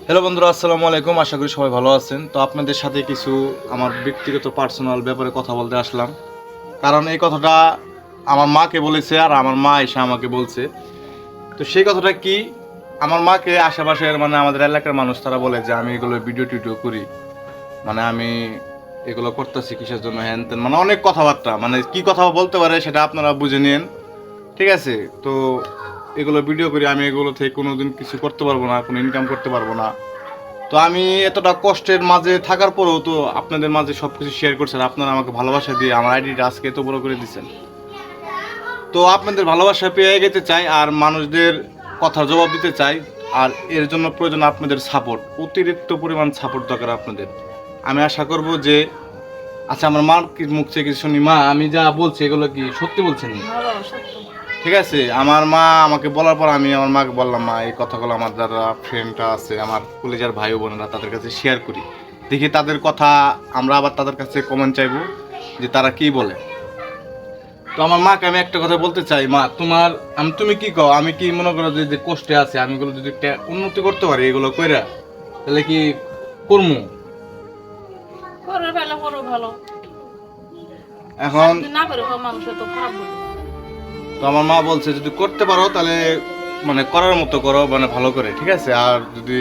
Hello বন্ধুরা, আসসালামু আলাইকুম। আশা করি সবাই ভালো আছেন। তো আপনাদের সাথে কিছু আমার ব্যক্তিগত পার্সোনাল ব্যাপারে কথা বলতে আসলাম, কারণ এই কথাটা আমার মাকে বলেছে আর আমার মা এসে আমাকে বলছে। তো সেই কথাটা কি, আমার মাকে আশেপাশের আমাদের এলাকার মানুষ তারা বলে যে আমি এগুলো ভিডিও টিডিও করি, আমি এগুলো করতেছি কিসের জন্য, হ্যান তেন অনেক কথাবার্তা, কি কথা বলতে পারে সেটা আপনারা বুঝে নিন, ঠিক আছে? তো এগুলো ভিডিও করি, আমি এগুলো থেকে কোনোদিন কিছু করতে পারবো না, কোনো ইনকাম করতে পারবো না। তো আমি এতটা কষ্টের মাঝে থাকার পরেও তো আপনাদের মাঝে সব কিছু শেয়ার করছেন, আপনারা আমাকে ভালোবাসা দিয়ে আমার আইডিটা আজকে এত বড় করে দিচ্ছেন। তো আপনাদের ভালোবাসা পেয়ে এগোতে চাই আর মানুষদের কথার জবাব দিতে চাই, আর এর জন্য প্রয়োজন আপনাদের সাপোর্ট, অতিরিক্ত পরিমাণ সাপোর্ট দরকার আপনাদের। আমি আশা করব যে, আচ্ছা আমার মার মুখ থেকে কিছু শুনি। মা, আমি যা বলছি এগুলো কি সত্যি বলছেন? ঠিক আছে, আমার মা আমাকে বলার পর আমি আমার মাকে বললাম, মা এই কথাগুলো আমার যারা ফ্রেন্ডরা আছে, আমার কলেজের ভাই বোনেরা, তাদের কাছে শেয়ার করি, দেখি তাদের কথা, আমরা আবার তাদের কাছে কমেন্ট চাইবো যে তারা কি বলে। তো আমার মাকে আমি একটা কথা বলতে চাই, মা তুমি কি কও, আমি কি মনে করো যে কষ্টে আছে, আমি এগুলো যদি একটা উন্নতি করতে পারি এগুলো কইরা, তাহলে কি করবো? এখন তো আমার মা বলছে যদি করতে পারো তাহলে করার মতো করো, ভালো করে, ঠিক আছে? আর যদি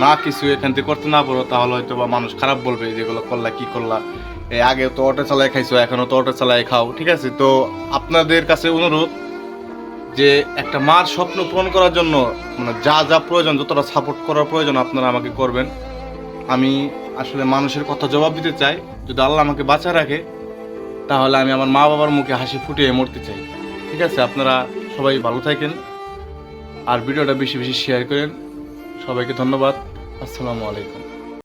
না কিছু এখান থেকে করতে না পারো তাহলে হয়তো বা মানুষ খারাপ বলবে, যেগুলো করলা কি করলা, এই আগে তো অটো চালায় খাইছো, এখনো তো অটো চালায় খাও, ঠিক আছে? তো আপনাদের কাছে অনুরোধ যে একটা মার স্বপ্ন পূরণ করার জন্য যা যা প্রয়োজন, যতটা সাপোর্ট করার প্রয়োজন আপনারা আমাকে করবেন। আমি আসলে মানুষের কথা জবাব দিতে চাই, যদি আল্লাহ আমাকে বাঁচা রাখে তাহলে আমি আমার মা বাবার মুখে হাসি ফুটিয়ে মরতে চাই, ঠিক আছে? আপনারা সবাই ভালো থাকেন আর ভিডিওটা বেশি বেশি শেয়ার করেন। সবাইকে ধন্যবাদ। আসসালামু আলাইকুম।